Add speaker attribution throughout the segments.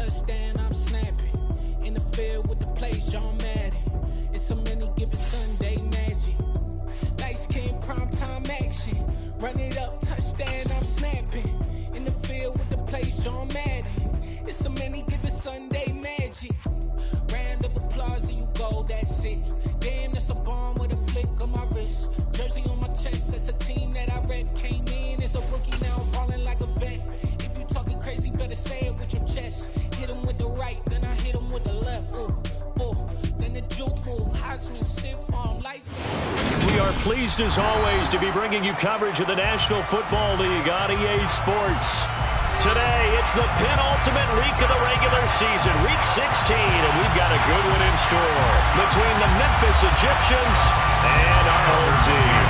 Speaker 1: touchdown, I'm snapping. In the field with the plays, John Madden. It's so many given Sunday magic. Lights came primetime action. Run it up, touchdown, I'm snapping. In the field with the plays, John Madden. It's so many given Sunday magic. Round of applause and you go, that's it. Damn, that's a bomb with a flick on my wrist. Jersey on my chest, that's a team that I rep. Came in as a rookie, now I'm balling like a vet. If you talking crazy, better say it with your chest. Hit him with the right, then I hit him with the left. Ooh, ooh, then the juke move, Heisman, stiff arm, light.
Speaker 2: We are pleased as always to be bringing you coverage of the National Football League on EA Sports. Today, it's the penultimate week of the regular season, week 16, and we've got a good one in store between the Memphis Egyptians and our home team.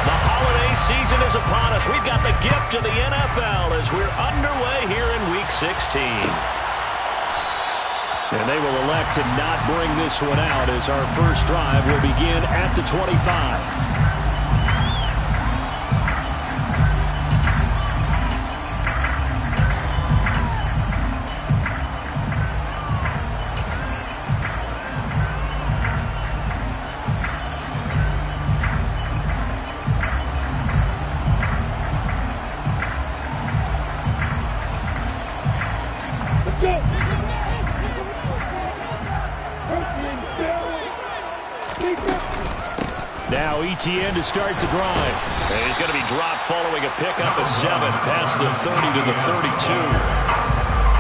Speaker 2: The holiday season is upon us. We've got the gift of the NFL as we're underway here in week 16. And they will elect to not bring this one out as our first drive will begin at the 25. Now ETN to start the drive. And he's going to be dropped following a pickup of 7 past the 30 to the 32.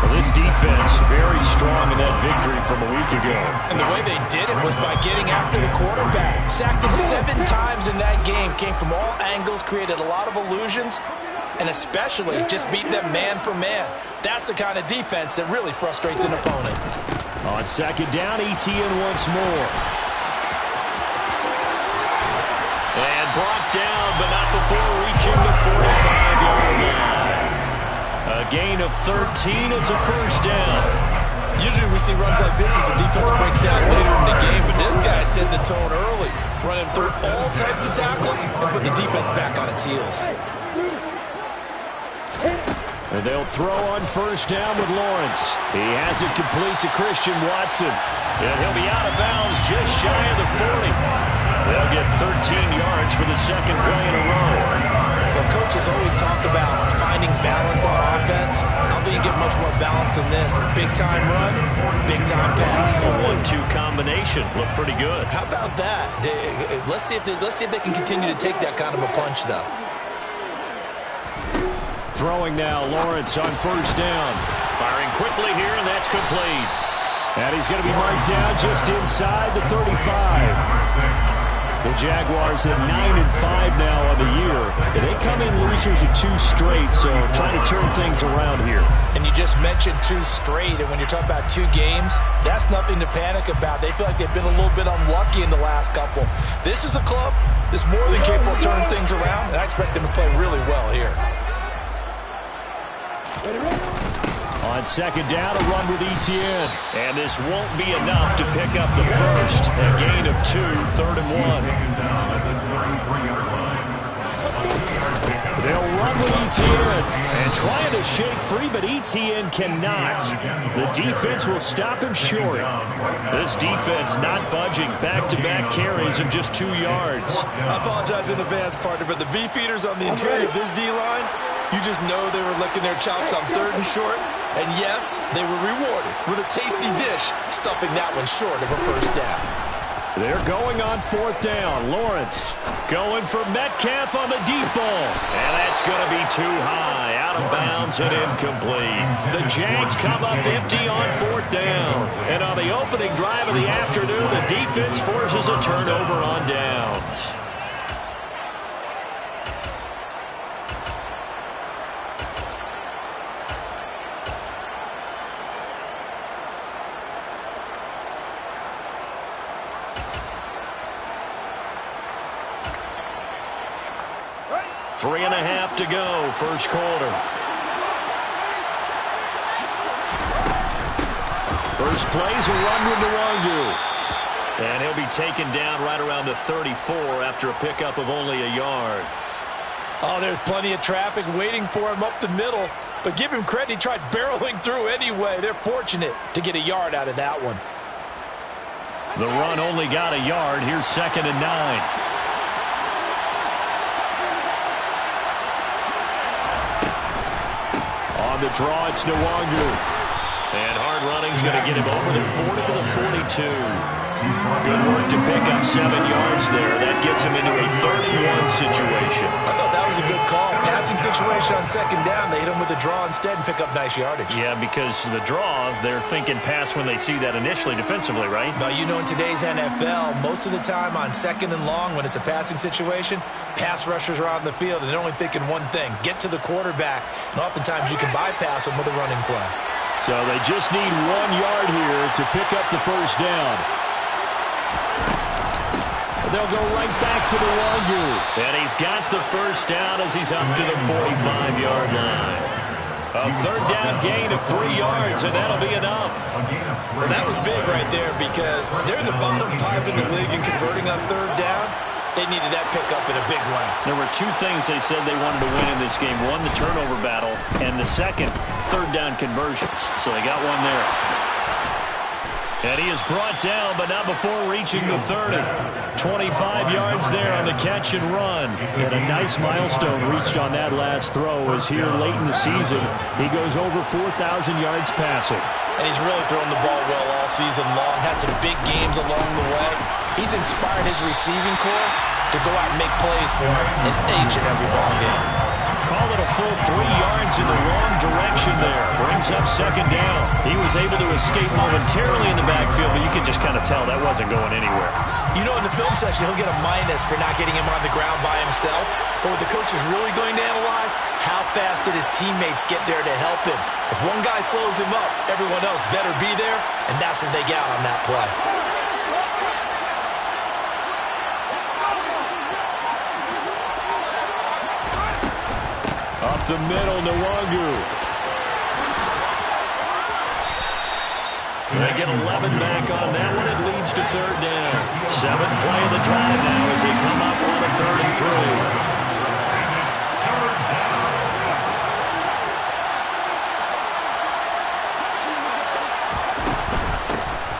Speaker 2: Well, this defense very strong in that victory from a week ago.
Speaker 3: And the way they did it was by getting after the quarterback. Sacked him 7 times in that game. Came from all angles, created a lot of illusions, and especially just beat them man for man. That's the kind of defense that really frustrates an opponent.
Speaker 2: On second down, ETN once more. And brought down, but not before reaching the 45-yard line. A gain of 13, it's a first down.
Speaker 3: Usually we see runs like this as the defense breaks down later in the game, but this guy set the tone early, running through all types of tackles and putting the defense back on its heels.
Speaker 2: And they'll throw on first down with Lawrence. He has it complete to Christian Watson. And he'll be out of bounds just shy of the 40. They'll get 13 yards for the second play in a row.
Speaker 3: Well, coaches always talk about finding balance on offense. I don't think you get much more balance than this. Big-time run, big-time pass.
Speaker 2: A 1-2 combination. Looked pretty good.
Speaker 3: How about that? Let's see if they can continue to take that kind of a punch, though.
Speaker 2: Throwing now, Lawrence on first down. Firing quickly here, and that's complete. And he's going to be marked down just inside the 35. The Jaguars at 9-5 now on the year. And they come in losers of 2 straight, so trying to turn things around here.
Speaker 3: And you just mentioned 2 straight, and when you're talking about 2 games, that's nothing to panic about. They feel like they've been a little bit unlucky in the last couple. This is a club that's more than capable of turning things around, and I expect them to play really well here.
Speaker 2: On second down, a run with ETN. And this won't be enough to pick up the first. A gain of 2, 3rd and 1. They'll run with ETN. And trying to shake free, but ETN cannot. The defense will stop him short. This defense not budging. Back-to-back carries of just 2 yards.
Speaker 3: I apologize in advance, partner, but the beefeaters on the interior of this D-line, you just know they were licking their chops on 3rd and short. And yes, they were rewarded with a tasty dish, stuffing that one short of a first down.
Speaker 2: They're going on 4th down. Lawrence going for Metcalf on the deep ball. And that's going to be too high. Out of bounds and incomplete. The Jags come up empty on 4th down. And on the opening drive of the afternoon, the defense forces a turnover on downs. Three and a half to go, first quarter. First play's a run with Nwangu. And he'll be taken down right around the 34 after a pickup of only a yard.
Speaker 3: Oh, there's plenty of traffic waiting for him up the middle. But give him credit, he tried barreling through anyway. They're fortunate to get a yard out of that one.
Speaker 2: The run only got a yard. Here's 2nd and 9. On the draw, it's Nwangu. And hard running's going to get him over the 40 to the 42. Good work to pick up 7 yards there. That gets him into a 31 situation.
Speaker 3: I thought that was a good call. Passing situation on 2nd down. They hit him with the draw instead and pick up nice yardage.
Speaker 2: Yeah, because the draw, they're thinking pass when they see that initially defensively, right?
Speaker 3: Now, you know, in today's NFL, most of the time on 2nd and long, when it's a passing situation, pass rushers are out in the field and they're only thinking one thing, get to the quarterback. And oftentimes you can bypass them with a running play.
Speaker 2: So they just need 1 yard here to pick up the first down. They'll go right back to the Nwangu. And he's got the first down as he's up to the 45-yard line. A 3rd down gain of 3 yards, and that'll be enough.
Speaker 3: Well, that was big right there because they're in the bottom 5 in the league in converting on 3rd down. They needed that pickup in a big way.
Speaker 2: There were 2 things they said they wanted to win in this game. One, the turnover battle, and the second, 3rd down conversions. So they got one there. And he is brought down, but not before reaching the 30. 25 yards there on the catch and run. And a nice milestone reached on that last throw as here late in the season, he goes over 4,000 yards passing.
Speaker 3: And he's really thrown the ball well all season long. Had some big games along the way. He's inspired his receiving corps to go out and make plays for him in each and every ball game.
Speaker 2: Call it a full 3 yards in the wrong direction there. Brings up 2nd down. He was able to escape momentarily in the backfield, but you could just kind of tell that wasn't going anywhere.
Speaker 3: You know, in the film section, he'll get a minus for not getting him on the ground by himself. But what the coach is really going to analyze, how fast did his teammates get there to help him? If one guy slows him up, everyone else better be there, and that's what they got on that play.
Speaker 2: Up the middle, Nwangu. They get 11 back on that one. It leads to 3rd down. 7th play of the drive now as they come up on a 3rd and 3.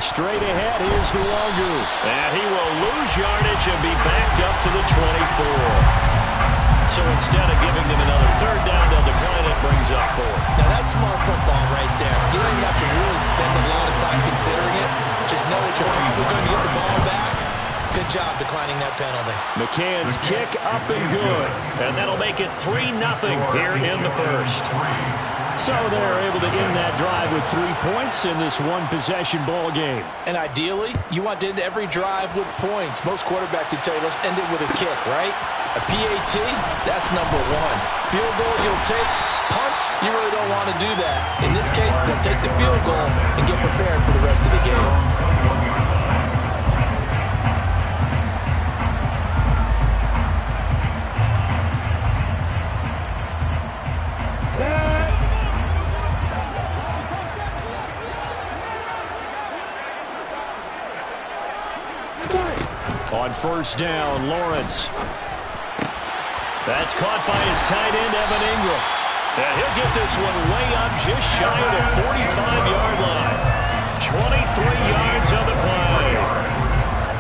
Speaker 2: Straight ahead, here's Nwangu. And he will lose yardage and be backed up to the 24. So instead of giving them another 3rd down, they'll decline it, brings up 4.
Speaker 3: Now that's smart football right there. You don't even have to really spend a lot of time considering it. Just know that you're probably going to get the ball back. Good job declining that penalty.
Speaker 2: McCann's kick up and good. And that'll make it 3-0 here in the first. So they're able to end that drive with 3 points in this one-possession ball game.
Speaker 3: And ideally, you want to end every drive with points. Most quarterbacks would tell you, let's end it with a kick, right? A PAT, that's number 1. Field goal, you'll take. Punts, you really don't want to do that. In this case, they'll take the field goal and get prepared for the rest of the game.
Speaker 2: On 1st down, Lawrence. That's caught by his tight end, Evan Ingram. And he'll get this one way up just shy of the 45-yard line. 23 yards on the play.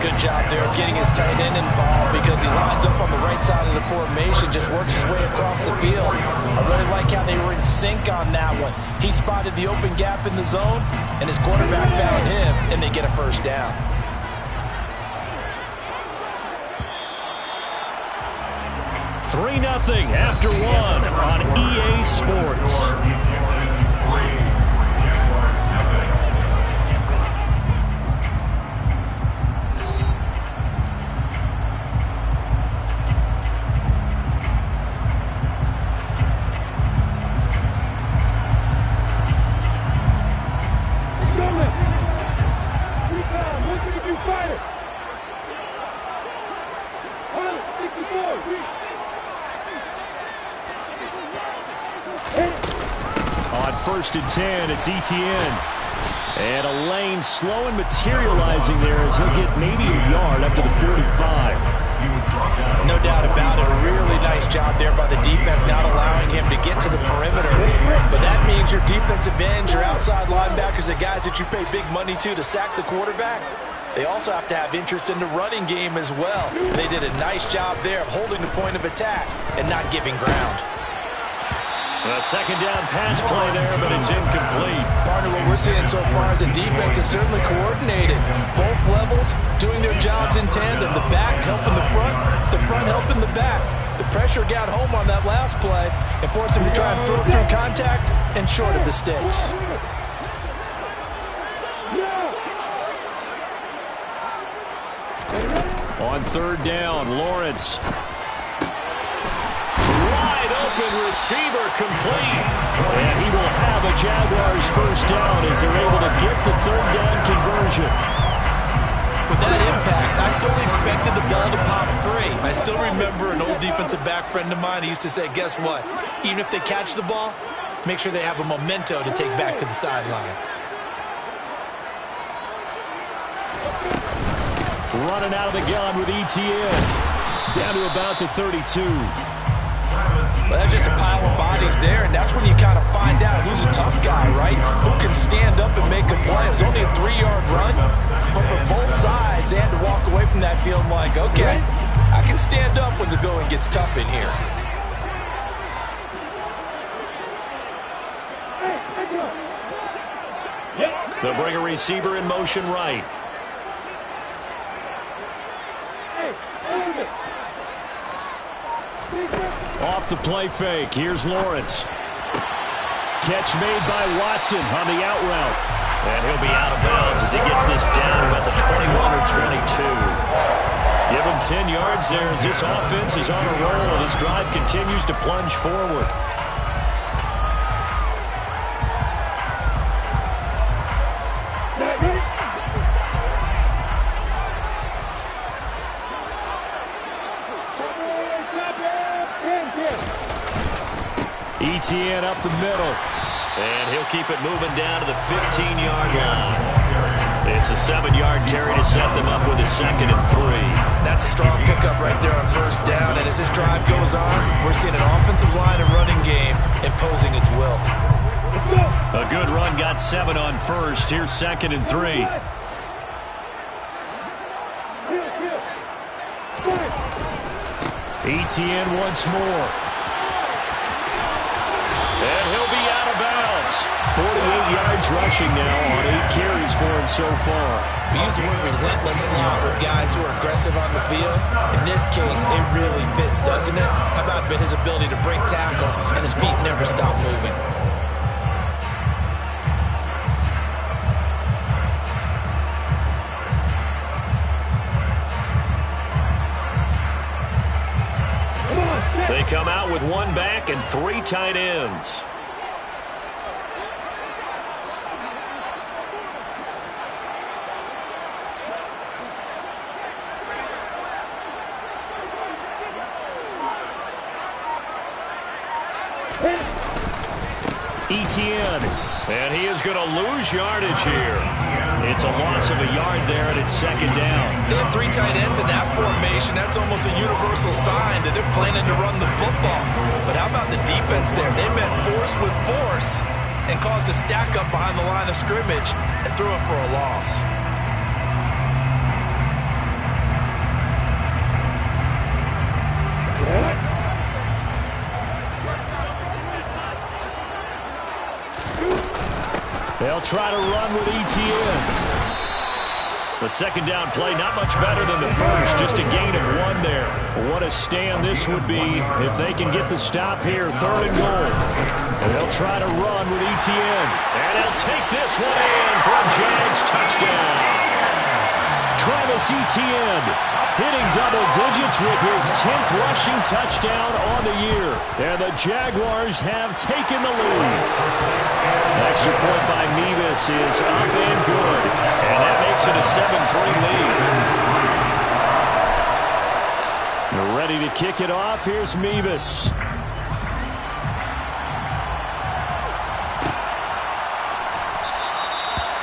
Speaker 3: Good job there of getting his tight end involved because he lines up on the right side of the formation, just works his way across the field. I really like how they were in sync on that one. He spotted the open gap in the zone, and his quarterback found him, and they get a 1st down.
Speaker 2: 3-0 after 1 on EA Sports. On 1st and 10, it's Etienne. And a lane slow and materializing there as he'll get maybe a yard up to the 45.
Speaker 3: No doubt about it. A really nice job there by the defense, not allowing him to get to the perimeter. But that means your defensive ends, your outside linebackers, the guys that you pay big money to sack the quarterback, they also have to have interest in the running game as well. They did a nice job there of holding the point of attack and not giving ground.
Speaker 2: A second down pass play there, but it's incomplete.
Speaker 3: Partner, what we're seeing so far is the defense is certainly coordinated. Both levels doing their jobs in tandem. The back helping the front helping the back. The pressure got home on that last play and forced him to try and throw through contact and short of the sticks.
Speaker 2: On third down, Lawrence. Open receiver complete. And he will have a Jaguars first down as they're able to get the third down conversion.
Speaker 3: With that impact, I fully expected the ball to pop free. I still remember an old defensive back friend of mine. He used to say, guess what? Even if they catch the ball, make sure they have a memento to take back to the sideline.
Speaker 2: Running out of the gun with ETN. Down to about the 32.
Speaker 3: Well, there's just a pile of bodies there, and that's when you kind of find out who's a tough guy, right? Who can stand up and make a play. It was only a 3-yard run, but for both sides, they had to walk away from that feeling like, okay, I can stand up when the going gets tough in here.
Speaker 2: They'll bring a receiver in motion right. Off the play fake. Here's Lawrence. Catch made by Watson on the out route. And he'll be out of bounds as he gets this down about the 21 or 22. Give him 10 yards there as this offense is on a roll and this drive continues to plunge forward. ETN up the middle. And he'll keep it moving down to the 15-yard line. It's a 7-yard carry to set them up with a 2nd and 3.
Speaker 3: That's a strong pickup right there on first down. And as this drive goes on, we're seeing an offensive line and running game imposing its will.
Speaker 2: A good run got 7 on first. Here's 2nd and 3. ETN once more. And he'll be out of bounds. 48 yards rushing now on 8 carries for him so far.
Speaker 3: We use the word relentless a lot with guys who are aggressive on the field. In this case, it really fits, doesn't it? How about his ability to break tackles and his feet never stop moving?
Speaker 2: They come out with 1 back and 3 tight ends. ETN, and he is going to lose yardage here. It's a loss of a yard there, and it's 2nd down.
Speaker 3: They have 3 tight ends in that formation. That's almost a universal sign that they're planning to run the football. But how about the defense there? They met force with force and caused a stack up behind the line of scrimmage and threw him for a loss.
Speaker 2: They'll try to run with ETN. The 2nd down play, not much better than the first, just a gain of 1 there. What a stand this would be if they can get the stop here, 3rd and goal. They'll try to run with ETN. And they'll take this one in for a Jags touchdown. Travis Etienne hitting double digits with his 10th rushing touchdown on the year. And the Jaguars have taken the lead. Extra point by Mevis is up and good. And that makes it a 7-3 lead. They're ready to kick it off. Here's Mevis.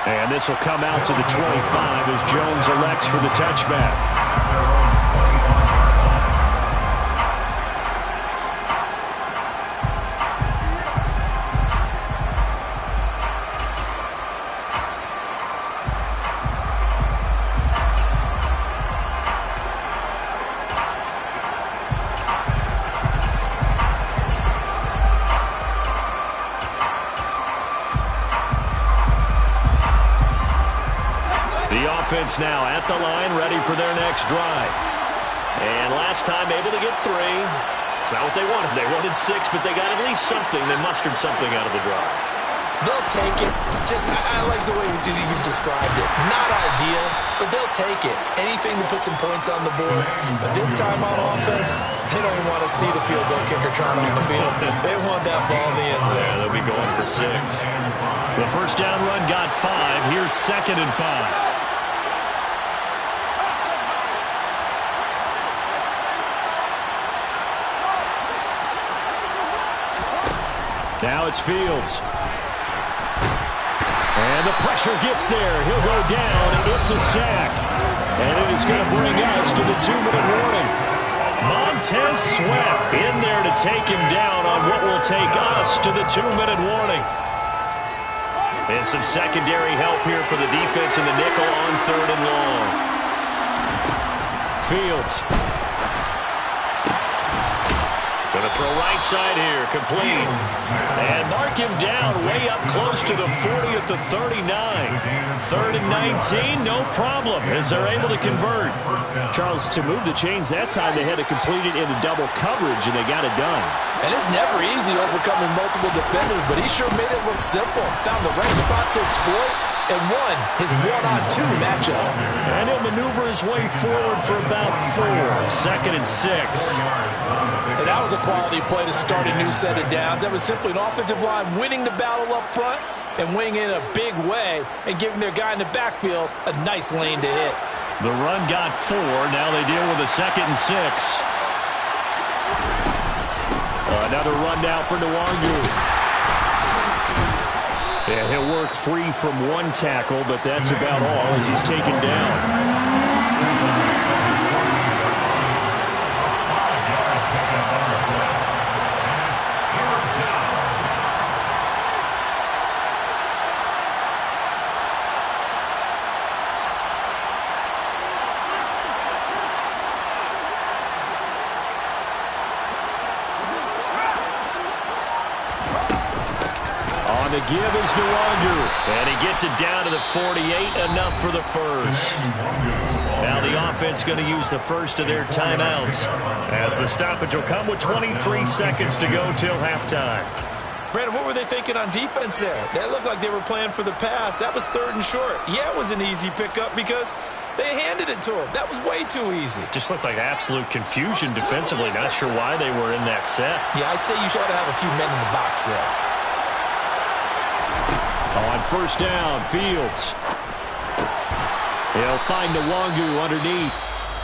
Speaker 2: And this will come out to the 25 as Jones elects for the touchback. offense now at the line, ready for their next drive. And last time able to get 3. It's not what they wanted. They wanted 6, but they got at least something. They mustered something out of the drive.
Speaker 3: They'll take it. I like the way you've described it. Not ideal, but they'll take it. Anything to put some points on the board. But this time on offense, they don't even want to see the field goal kicker trot on the field. They want that ball in the end zone.
Speaker 2: Yeah, they'll be going for 6. The first down run got 5. Here's 2nd and 5. Now it's Fields. And the pressure gets there. He'll go down. It's a sack. And it is going to bring us to the 2-minute warning. Montez Sweat in there to take him down on what will take us to the 2-minute warning. And some secondary help here for the defense in the nickel on 3rd and long. Fields. Going to throw right side here, complete. And mark him down way up close to the 40 at the 39. 3rd and 19, no problem, as they're able to convert.
Speaker 4: Charles, to move the chains that time, they had to complete it into double coverage, and they got it done.
Speaker 3: And it's never easy overcoming multiple defenders, but he sure made it look simple. Found the right spot to exploit and won his 1-on-2 matchup.
Speaker 2: And he'll maneuver his way forward for about 4. 2nd and 6.
Speaker 3: And that was a quality play to start a new set of downs. That was simply an offensive line winning the battle up front and winning in a big way and giving their guy in the backfield a nice lane to hit.
Speaker 2: The run got 4. Now they deal with a 2nd and 6. Another run now for Nwangu. Yeah, he'll work free from 1 tackle, but that's about all as he's taken down. The give is Nwangu, and he gets it down to the 48, enough for the first. Now the offense going to use the first of their timeouts, as the stoppage will come with 23 seconds to go till halftime.
Speaker 3: Brandon, what were they thinking on defense there? That looked like they were playing for the pass. That was 3rd and short. Yeah, it was an easy pickup because they handed it to him. That was way too easy.
Speaker 2: Just looked like absolute confusion defensively. Not sure why they were in that set.
Speaker 3: Yeah, I'd say you should have a few men in the box there.
Speaker 4: On 1st down, Fields. He'll find Nwangu underneath.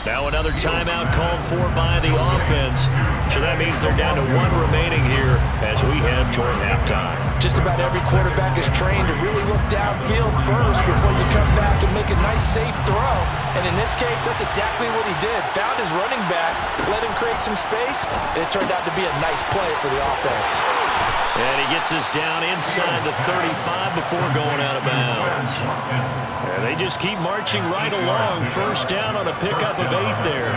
Speaker 2: Now another timeout called for by the offense. So that means they're down to 1 remaining here as we head toward halftime.
Speaker 3: Just about every quarterback is trained to really look downfield first before you come back and make a nice, safe throw. And in this case, that's exactly what he did. Found his running back, let him create some space, and it turned out to be a nice play for the offense.
Speaker 2: And he gets us down inside the 35 before going out of bounds. And they just keep marching right along. 1st down on a pickup of 8 there.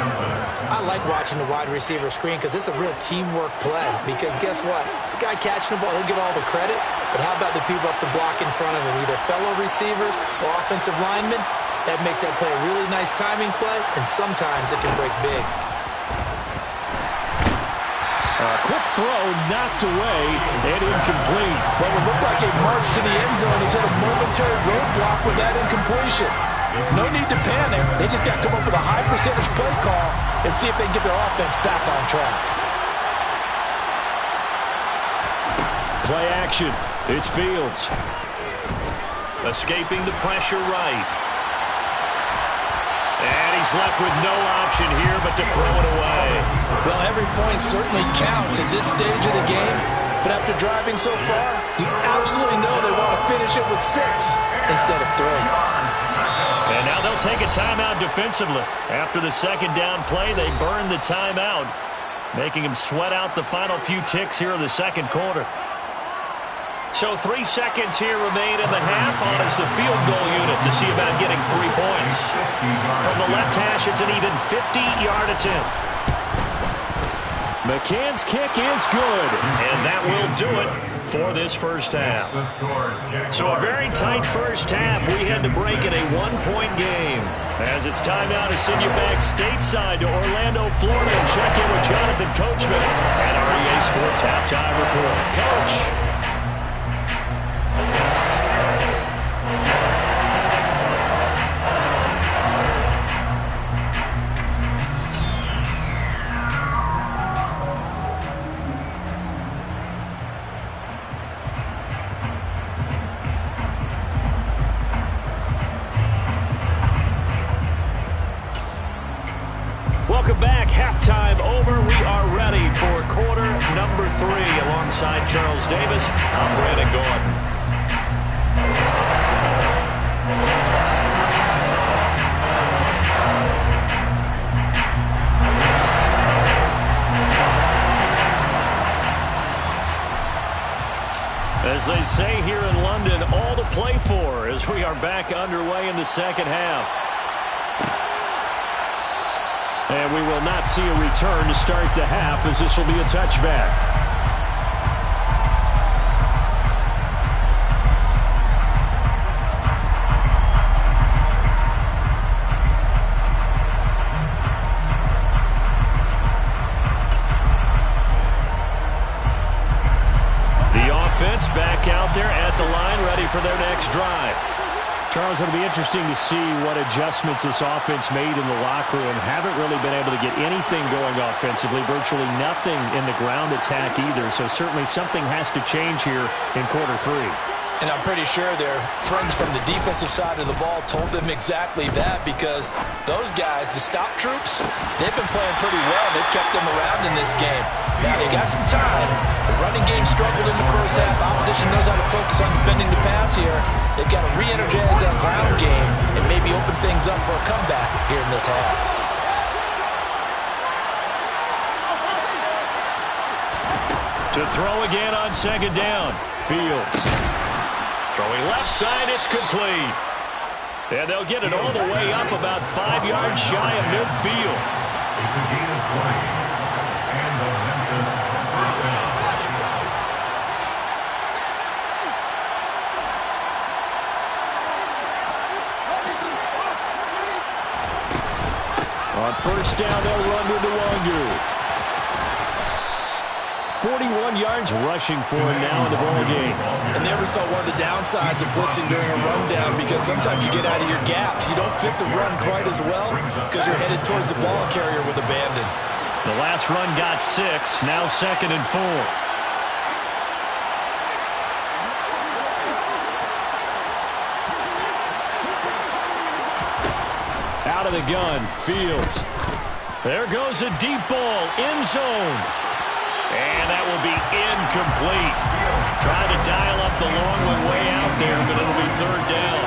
Speaker 3: I like watching the wide receiver screen because it's a real teamwork play. Because guess what? The guy catching the ball, he'll get all the credit. But how about the people up the block in front of him, either fellow receivers or offensive linemen? That makes that play a really nice timing play, and sometimes it can break big.
Speaker 4: Quick throw, knocked away, and incomplete.
Speaker 3: What would look like a march to the end zone has hit a momentary roadblock with that incompletion. No need to panic. They just got to come up with a high percentage play call and see if they can get their offense back on track.
Speaker 4: Play action. It's Fields.
Speaker 2: Escaping the pressure right. And he's left with no option here but to throw it away.
Speaker 3: Well, every point certainly counts at this stage of the game. But after driving so far, you absolutely know they want to finish it with 6 instead of 3.
Speaker 2: And now they'll take a timeout defensively. After the 2nd down play, they burn the timeout, making him sweat out the final few ticks here in the 2nd quarter. So 3 seconds here remain in the half on as the field goal unit to see about getting 3 points. From the left hash, it's an even 50-yard attempt.
Speaker 4: McCann's kick is good.
Speaker 2: And that will do it. for this first half. So a very tight first half. We had to break in a one-point game. As it's time now to send you back stateside to Orlando, Florida, and check in with Jonathan Coachman at our EA Sports Halftime Report. Coach. Welcome back. Halftime over. We are ready for quarter number 3. Alongside Charles Davis, I'm Brandon Gordon. As they say here in London, all to play for as we are back underway in the second half. And we will not see a return to start the half, as this will be a touchback. The offense back out there at the line, ready for their next drive. Charles, it'll be interesting to see what adjustments this offense made in the locker room. Haven't really been able to get anything going offensively, virtually nothing in the ground attack either. So certainly something has to change here in quarter 3.
Speaker 3: And I'm pretty sure their friends from the defensive side of the ball told them exactly that, because those guys, the stop troops, they've been playing pretty well. They've kept them around in this game. Now, they got some time. The running game struggled in the first half. Opposition knows how to focus on defending the pass here. They've got to re-energize that ground game and maybe open things up for a comeback here in this half.
Speaker 2: To throw again on second down. Fields. Throwing left side, it's complete. And they'll get it all the way up about 5 yards shy of midfield.
Speaker 5: It's a gain of 20. And the Memphis first down.
Speaker 2: On first down, they'll run with the Wangu. 41 yards rushing for him now in the ball game.
Speaker 3: And there we saw one of the downsides of blitzing during a rundown, because sometimes you get out of your gaps. You don't fit the run quite as well because you're headed towards the ball carrier with abandon.
Speaker 2: The last run got 6, now 2nd and 4. Out of the gun, Fields. There goes a deep ball, end zone. And that will be incomplete. Trying to dial up the long one way out there, but it'll be third down.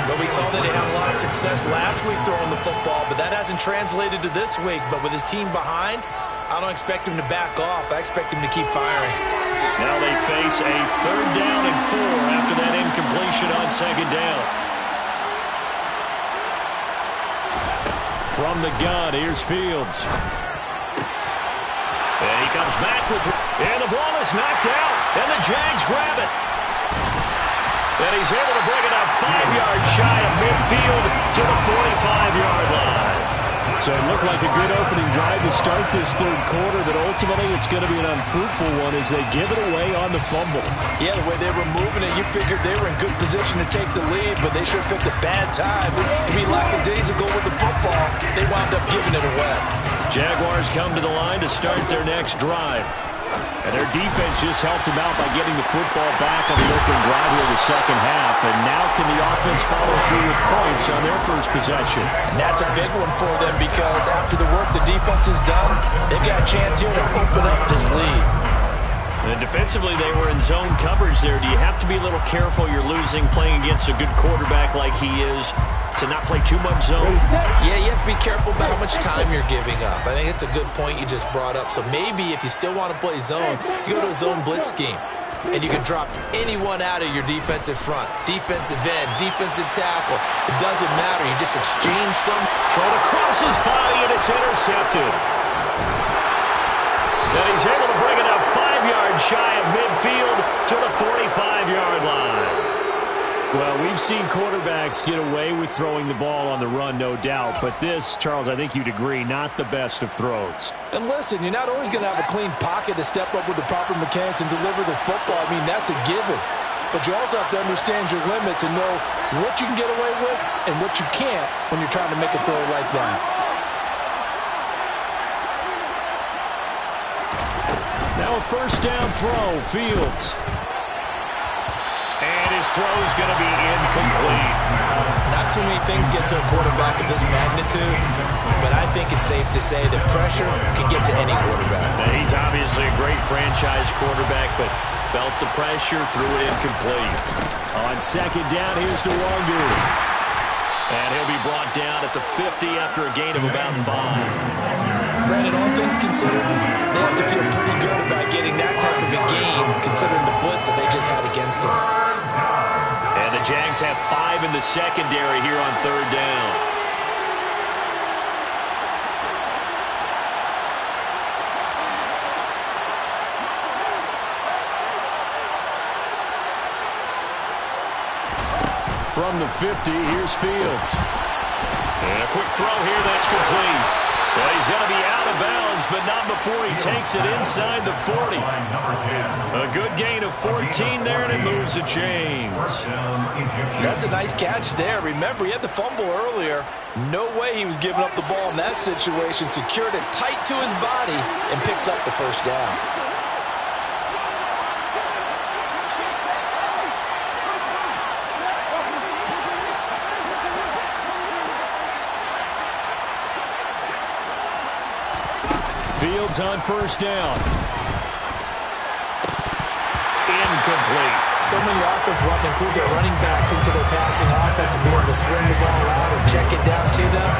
Speaker 3: But we saw that he had a lot of success last week throwing the football, but that hasn't translated to this week. But with his team behind, I don't expect him to back off. I expect him to keep firing.
Speaker 2: Now they face a third down and 4 after that incompletion on second down. From the gun, here's Fields. And he comes back with, and the ball is knocked out, and the Jags grab it. And he's able to bring it out 5 yards shy of midfield to the 45-yard line. So it looked like a good opening drive to start this third quarter, but ultimately it's going to be an unfruitful one as they give it away on the fumble.
Speaker 3: Yeah, the way they were moving it, you figured they were in good position to take the lead, but they sure picked a bad time to be lackadaisical with the football. They wound up giving it away.
Speaker 2: Jaguars come to the line to start their next drive. And their defense just helped them out by getting the football back on the opening drive here in the second half. And now can the offense follow through with points on their first possession?
Speaker 3: And that's a big one for them, because after the work the defense has done, they've got a chance here to open up this lead.
Speaker 2: And defensively, they were in zone coverage there. Do you have to be a little careful? You're losing playing against a good quarterback like he is, to not play too much zone?
Speaker 3: Yeah, you have to be careful about how much time you're giving up. I think it's a good point you just brought up. So maybe if you still want to play zone, you go to a zone blitz scheme, and you can drop anyone out of your defensive front, defensive end, defensive tackle. It doesn't matter. You just exchange some.
Speaker 2: Thrown across his body, and it's intercepted. And he's able to bring it out 5 yards shy of midfield to the 45-yard line.
Speaker 4: Well, we've seen quarterbacks get away with throwing the ball on the run, no doubt. But this, Charles, I think you'd agree, not the best of throws.
Speaker 3: And listen, you're not always going to have a clean pocket to step up with the proper mechanics and deliver the football. I mean, that's a given. But you also have to understand your limits and know what you can get away with and what you can't when you're trying to make a throw like that.
Speaker 4: Now a first down throw, Fields.
Speaker 2: And his throw's going to be incomplete.
Speaker 3: Not too many things get to a quarterback of this magnitude, but I think it's safe to say that pressure can get to any quarterback.
Speaker 2: Now, he's obviously a great franchise quarterback, but felt the pressure, threw it incomplete.
Speaker 4: On second down, here's DeWanger.
Speaker 2: And he'll be brought down at the 50 after a gain of about 5.
Speaker 3: Brandon, all things considered, they have to feel pretty good about getting that type of a game, considering the blitz that they just had against them.
Speaker 2: And the Jags have 5 in the secondary here on third down.
Speaker 4: From the 50, here's Fields.
Speaker 2: And a quick throw here that's complete. Well, he's going to be out of bounds, but not before he takes it inside the 40. A good gain of 14 there, and it moves the chains.
Speaker 3: That's a nice catch there. Remember, he had the fumble earlier. No way he was giving up the ball in that situation. Secured it tight to his body and picks up the first down.
Speaker 4: Fields on first down.
Speaker 2: Incomplete.
Speaker 3: So many offenses want to include their running backs into their passing offense and be able to swing the ball out or check it down to them.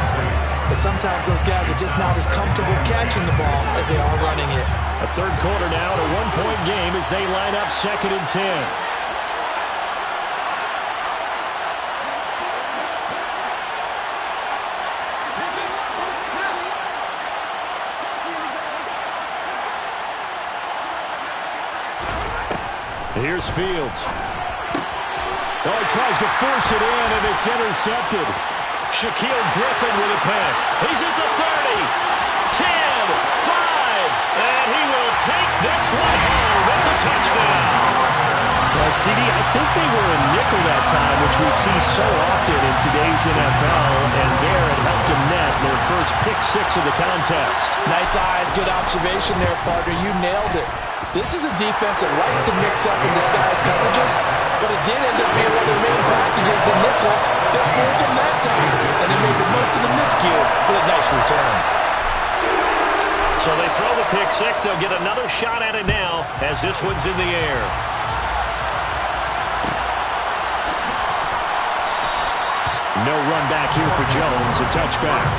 Speaker 3: But sometimes those guys are just not as comfortable catching the ball as they are running it.
Speaker 4: A third quarter now, a one-point game as they line up second and 10. Here's Fields. Oh, he tries to force it in, and it's intercepted.
Speaker 2: Shaquille Griffin with a pick. He's at the 30, 10, 5, and he will take this one home. It's a touchdown.
Speaker 4: Well, CD, I think they were a nickel that time, which we see so often in today's NFL, and there it helped them net their first pick 6 of the contest.
Speaker 3: Nice eyes, good observation there, partner. You nailed it. This is a defense that likes to mix up and disguise coverages, but it did end up being one of their main packages, the nickel. They fooled them that time, and they made the most of the miscue with a nice return.
Speaker 2: So they throw the pick 6. They'll get another shot at it now as this one's in the air.
Speaker 4: No run back here for Jones, a touchback.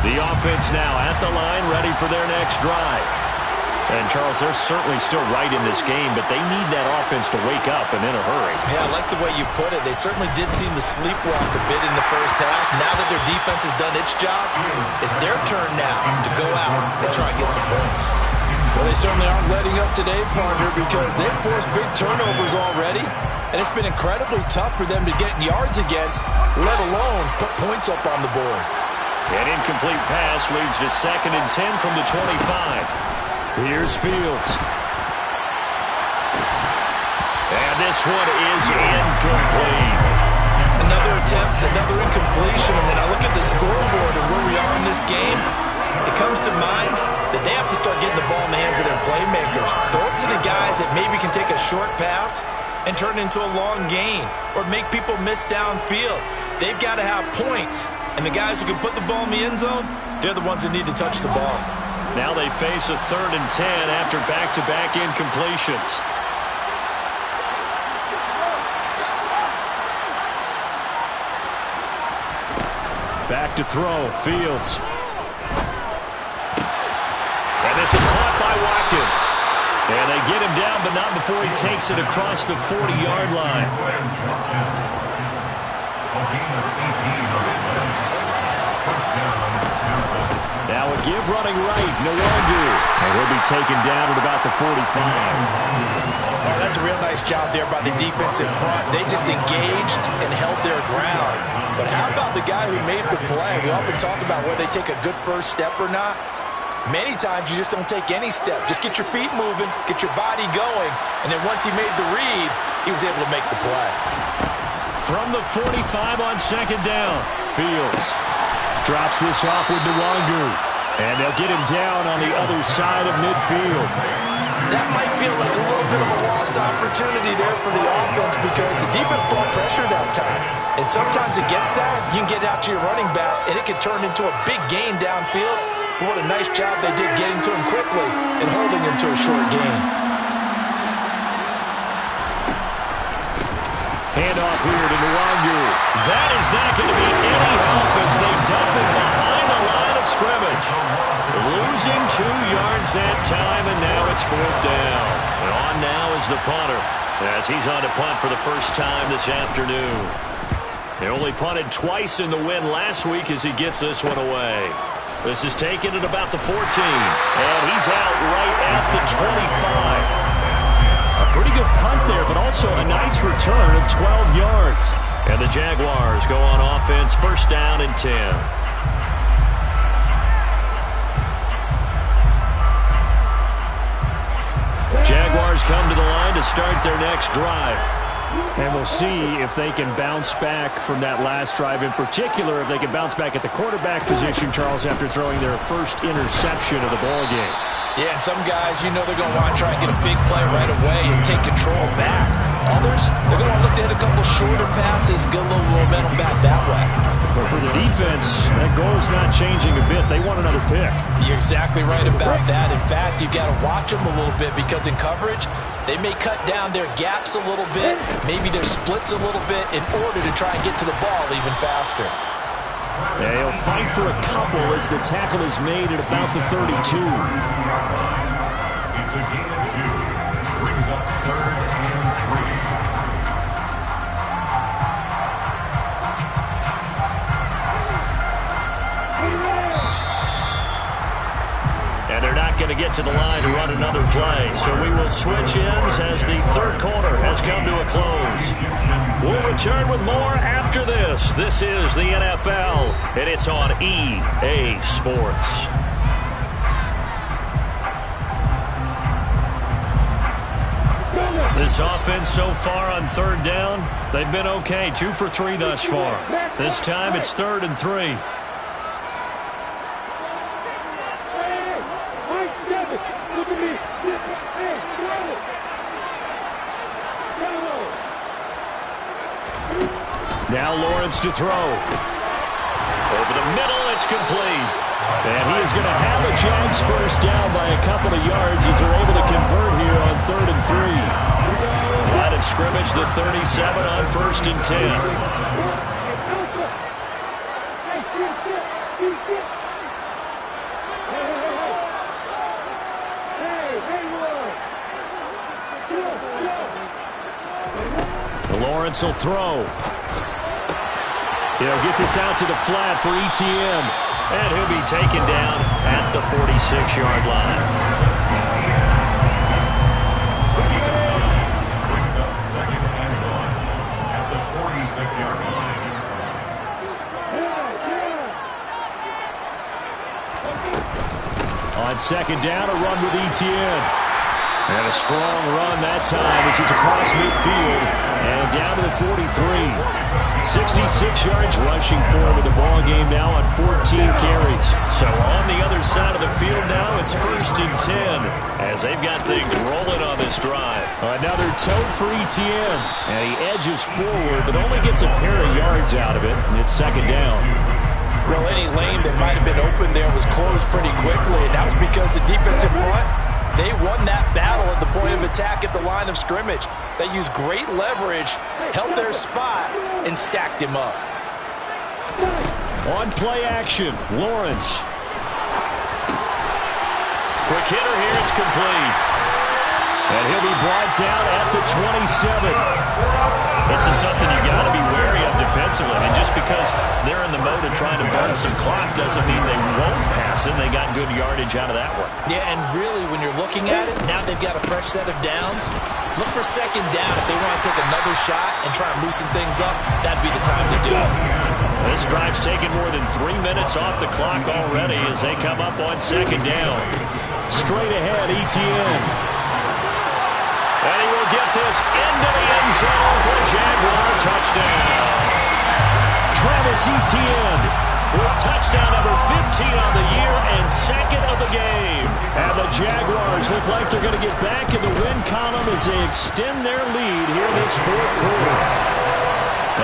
Speaker 4: The offense now at the line, ready for their next drive. And, Charles, they're certainly still right in this game, but they need that offense to wake up and in a hurry.
Speaker 3: Yeah, I like the way you put it. They certainly did seem to sleepwalk a bit in the first half. Now that their defense has done its job, it's their turn now to go out and try and get some points. Well, they certainly aren't letting up today, partner, because they've forced big turnovers already, and it's been incredibly tough for them to get yards against, let alone put points up on the board.
Speaker 2: An incomplete pass leads to 2nd and 10 from the 25.
Speaker 4: Here's Fields.
Speaker 2: And this one is incomplete.
Speaker 3: Another attempt, another incompletion, and when I look at the scoreboard and where we are in this game, it comes to mind that they have to start getting the ball in the hands of their playmakers. Throw it to the guys that maybe can take a short pass and turn it into a long gain or make people miss downfield. They've got to have points. And the guys who can put the ball in the end zone, they're the ones that need to touch the ball.
Speaker 2: Now they face a 3rd and 10 after back-to-back incompletions.
Speaker 4: Back to throw, Fields.
Speaker 2: And this is caught by Watkins. And they
Speaker 4: get him down, but not before he takes it across the 40-yard line. Now a give running right, Nwangu. And he'll be taken down at about the 45.
Speaker 3: Well, that's a real nice job there by the defense in front. They just engaged and held their ground. But how about the guy who made the play? We often talk about whether they take a good first step or not. Many times you just don't take any step. Just get your feet moving, get your body going, and then once he made the read, he was able to make the play.
Speaker 4: From the 45 on second down, Fields drops this off with Nwangu. And they'll get him down on the other side of midfield.
Speaker 3: That might feel like a little bit of a lost opportunity there for the offense because the defense brought pressure that time. And sometimes against that, you can get out to your running back, and it can turn into a big gain downfield. But what a nice job they did getting to him quickly and holding him to a short gain.
Speaker 4: Handoff here to Nwangu. That is not going to be any help as they dump it behind the line of scrimmage. Losing 2 yards that time, and now it's 4th down. And on now is the punter, as he's on to punt for the first time this afternoon. He only punted twice in the win last week as he gets this one away. This is taken at about the 14, and he's out right at the 25. A pretty good punt there, but also a nice return of 12 yards. And the Jaguars go on offense, 1st down and 10. Jaguars come to the line to start their next drive. And we'll see if they can bounce back from that last drive. In particular, if they can bounce back at the quarterback position, Charles, after throwing their first interception of the ballgame.
Speaker 3: Yeah, and some guys, you know they're going to want to try and get a big play right away and take control back. Others, they're going to look to hit a couple shorter passes, get a little momentum back that way.
Speaker 4: But for the defense, that goal is not changing a bit. They want another pick.
Speaker 3: You're exactly right about that. In fact, you've got to watch them a little bit because in coverage, they may cut down their gaps a little bit, maybe their splits a little bit in order to try and get to the ball even faster.
Speaker 4: Yeah, he'll fight for a couple as the tackle is made at about the 32.
Speaker 5: It's a gain of 2. Brings up 3rd and 3.
Speaker 4: And they're not going to get to the line to run another play. So we will switch ends as the 3rd quarter has come to a close. We'll return with more after this. This is the NFL, and it's on EA Sports. This offense so far on 3rd down, they've been okay. 2 for 3 thus far. This time it's 3rd and 3. Now Lawrence to throw. Over the middle, it's complete. And he is going to have a Jags first down by a couple of yards as they're able to convert here on 3rd and 3. Line of scrimmage, the 37 on 1st and 10. Lawrence will throw. He'll get this out to the flat for Etienne. And he'll be taken down at the 46-yard line.
Speaker 5: Brings up 2nd and 1 at the 46-yard line.
Speaker 4: On 2nd down, a run with Etienne. And a strong run that time as he's across midfield and down to the 43. 66 yards rushing for him in the ball game now on 14 carries. So on the other side of the field now, it's 1st and 10 as they've got things rolling on this drive. Another toe for Etienne. And he edges forward but only gets a pair of yards out of it, and it's 2nd down.
Speaker 3: Well, any lane that might have been open there was closed pretty quickly, and that was because the defense in front, they won that battle at the point of attack at the line of scrimmage. They used great leverage, held their spot, and stacked him up.
Speaker 4: On play action, Lawrence. Quick hitter here, it's complete.
Speaker 2: And he'll be brought down at the 27.
Speaker 4: This is something you got to be wary of defensively. I mean, just because they're in the mode of trying to burn some clock doesn't mean they won't pass it. They got good yardage out of that one.
Speaker 3: Yeah, and really, when you're looking at it, now they've got a fresh set of downs. Look for second down. If they want to take another shot and try and loosen things up, that'd be the time to do it.
Speaker 2: This drive's taken more than 3 minutes off the clock already as they come up on second down. Straight ahead, Etienne. And he will get this into the end zone for a Jaguar touchdown. Travis Etienne for touchdown number 15 on the year and second of the game. And the Jaguars look like they're going to get back in the win column as they extend their lead here in this fourth quarter.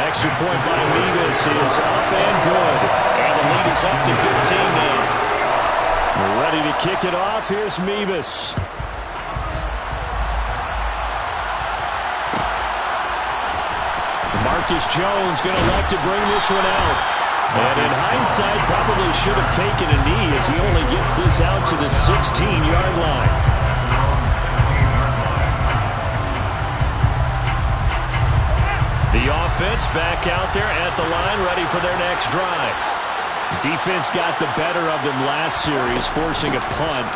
Speaker 2: Extra point by Mevis is up and good. And the lead is up to 15 now. Ready to kick it off. Here's Mevis. Marcus Jones going to elect to bring this one out. And in hindsight, probably should have taken a knee as he only gets this out to the 16-yard line. The offense back out there at the line, ready for their next drive. Defense got the better of them last series, forcing a punt.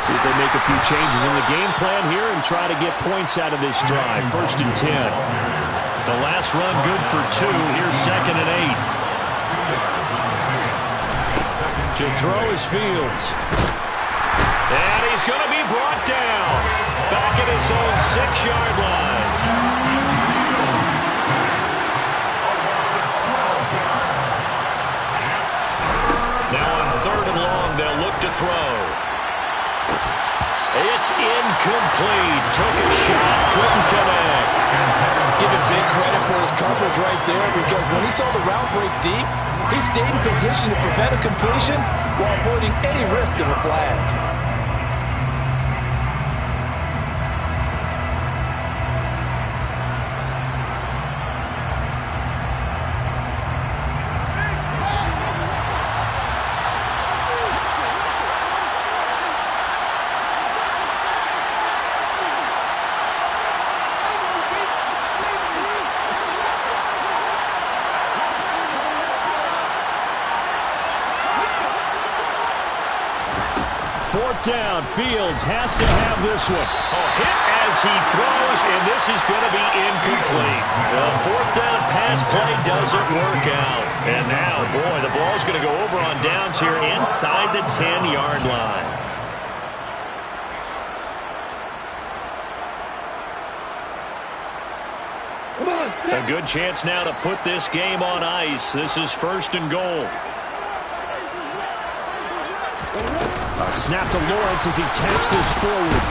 Speaker 2: See if they make a few changes in the game plan here and try to get points out of this drive. 1st and 10. The last run good for 2. Here's 2nd and 8. To throw is Fields. And he's going to be brought down. Back at his own 6-yard line. Now on 3rd and long, they'll look to throw. It's incomplete. Took a shot, couldn't connect.
Speaker 3: Give him big credit for his coverage right there, because when he saw the route break deep, he stayed in position to prevent a completion while avoiding any risk of a flag.
Speaker 2: Down. Fields has to have this one. Hit as he throws, and this is going to be incomplete. The 4th down pass play doesn't work out. And now, boy, the ball's going to go over on downs here inside the 10-yard line. A good chance now to put this game on ice. This is 1st and goal. A snap to Lawrence as he taps this forward.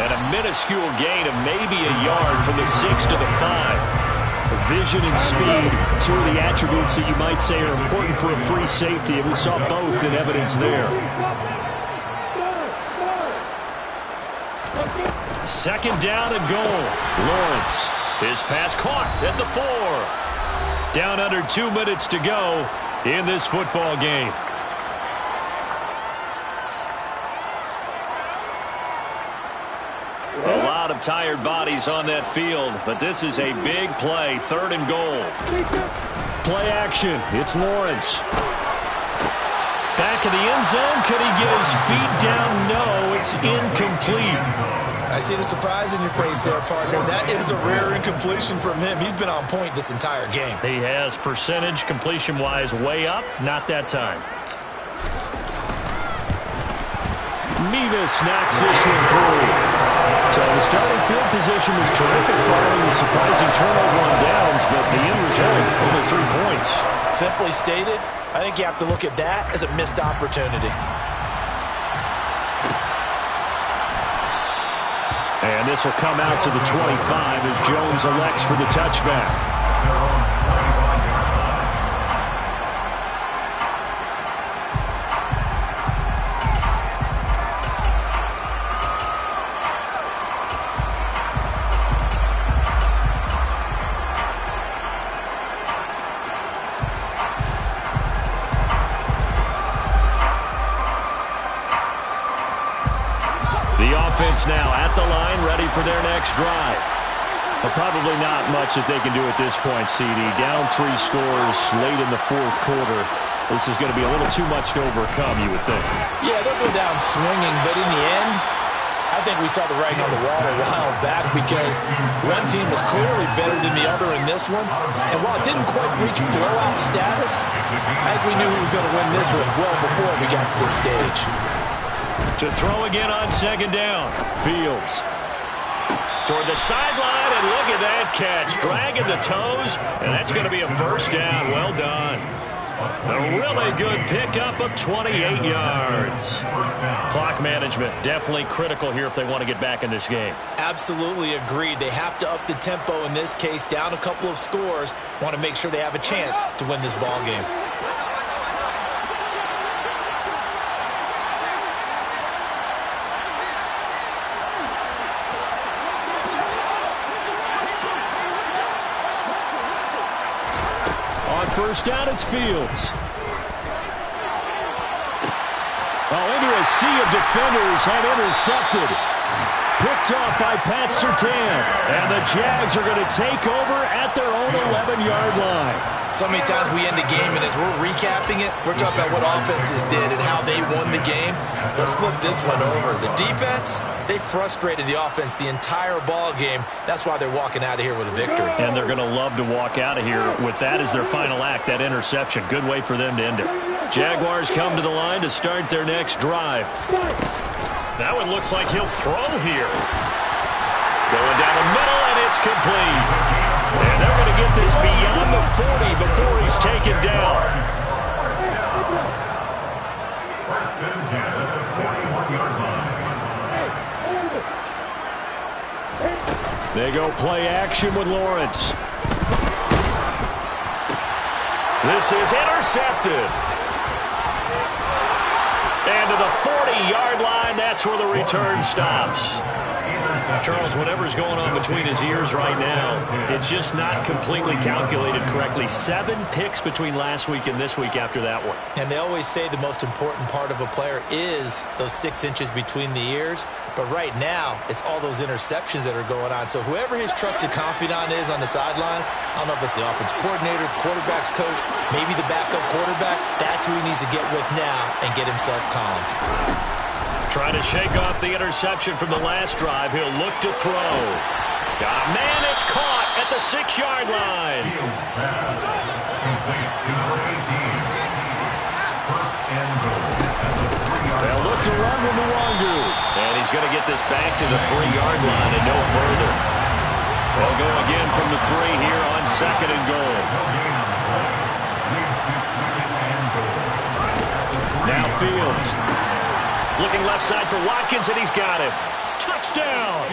Speaker 2: And a minuscule gain of maybe a yard from the 6 to the 5. Vision and speed, 2 of the attributes that you might say are important for a free safety, and we saw both in evidence there. 2nd down and goal. Lawrence, his pass caught at the 4. Down under 2 minutes to go in this football game. A lot of tired bodies on that field, but this is a big play. 3rd and goal. Play action. It's Lawrence. Back in the end zone. Could he get his feet down? No, it's incomplete.
Speaker 3: I see the surprise in your face there, partner. That is a rare incompletion from him. He's been on point this entire game.
Speaker 2: He has percentage completion-wise way up. Not that time. Mevis knocks this one through. So the starting field position was terrific following the surprising turnover on downs, but the end result, only 3 points.
Speaker 3: Simply stated, I think you have to look at that as a missed opportunity.
Speaker 2: And this will come out to the 25 as Jones elects for the touchback. The offense now at the line, ready for their next drive. But probably not much that they can do at this point, CD. Down 3 scores late in the fourth quarter. This is going to be a little too much to overcome, you would think.
Speaker 3: Yeah, they'll go down swinging, but in the end, I think we saw the writing on the wall a while back because one team was clearly better than the other in this one. And while it didn't quite reach blowout status, I think we knew who was going to win this one well before we got to this stage.
Speaker 2: To throw again on second down. Fields toward the sideline, and look at that catch. Dragging the toes, and that's going to be a first down. Well done. A really good pickup of 28 yards. Clock management definitely critical here if they want to get back in this game.
Speaker 3: Absolutely agreed. They have to up the tempo in this case, down a couple of scores. Want to make sure they have a chance to win this ball game.
Speaker 2: First down, it's Fields. Into a sea of defenders and intercepted. Picked off by Pat Surtain. And the Jags are going to take over at their own 11-yard line.
Speaker 3: So many times we end the game, and as we're recapping it, we're talking about what offenses did and how they won the game. Let's flip this one over. The defense, they frustrated the offense the entire ball game. That's why they're walking out of here with a victory.
Speaker 2: And they're going to love to walk out of here with that as their final act, that interception. Good way for them to end it. Jaguars come to the line to start their next drive. That one looks like he'll throw here. Going down the middle, and it's complete. And they're going to get this beyond the 40 before he's taken down.
Speaker 5: First and 10 at the 41-yard line.
Speaker 2: They go play action with Lawrence. This is intercepted. And to the 40-yard line, that's where the return stops. Charles, whatever's going on between his ears right now, it's just not completely calculated correctly. 7 picks between last week and this week after that one.
Speaker 3: And they always say the most important part of a player is those 6 inches between the ears. But right now, it's all those interceptions that are going on. So whoever his trusted confidant is on the sidelines, I don't know if it's the offense coordinator, the quarterback's coach, maybe the backup quarterback, that's who he needs to get with now and get himself calm.
Speaker 2: Trying to shake off the interception from the last drive. He'll look to throw. Got a man, it's caught at the 6-yard line.
Speaker 5: Fields pass. Complete to number 18. First and goal at the 3-yard line.
Speaker 2: They'll look to run with Nwangu. And he's going to get this back to the 3-yard line and no further. They'll go again from the 3 here on second and goal.
Speaker 5: Leads to second and goal.
Speaker 2: Now Fields. Looking left side for Watkins, and he's got him. Touchdown!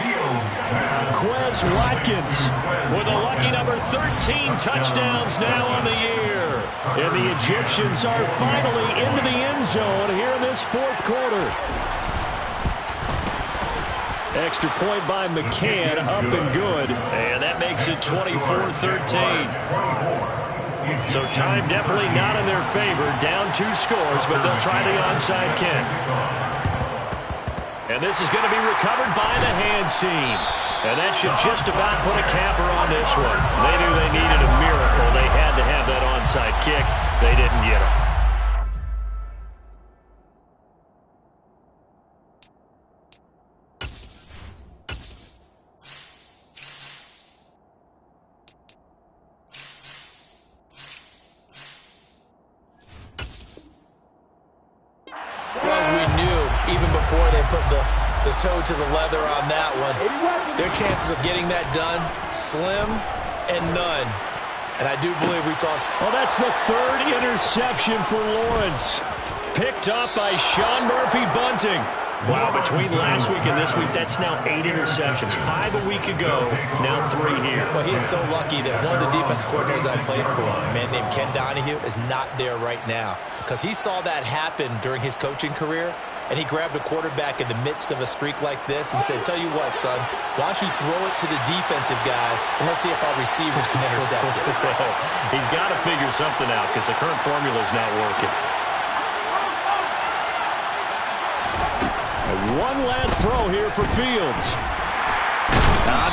Speaker 2: Quez Watkins with a lucky number 13 touchdowns now on the year. And the Egyptians are finally into the end zone here in this fourth quarter. Extra point by McCann, up and good. And that makes it 24-13. So time definitely not in their favor. Down 2 scores, but they'll try the onside kick. And this is going to be recovered by the hands team. And that should just about put a capper on this one. They knew they needed a miracle. They had to have that onside kick. They didn't get it.
Speaker 3: Toe to the leather on that one. Their chances of getting that done, slim and none. And I do believe we saw...
Speaker 2: Well, that's the 3rd interception for Lawrence. Picked up by Sean Murphy-Bunting. Wow, between last week and this week, that's now 8 interceptions. 5 a week ago, now 3 here.
Speaker 3: Well, he is so lucky that one of the defense coordinators I played for, a man named Ken Donahue, is not there right now. Because he saw that happen during his coaching career, and he grabbed a quarterback in the midst of a streak like this and said, tell you what, son, why don't you throw it to the defensive guys, and let's see if our receivers can intercept it.
Speaker 2: Well, he's got to figure something out because the current formula is not working. A One last throw here for Fields.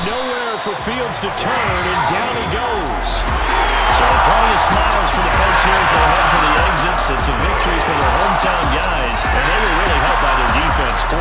Speaker 2: Nowhere for Fields to turn, and down he goes.
Speaker 4: So plenty of smiles for the folks here as they head for the exits. It's a victory for their hometown guys, and they were really helped by their defense.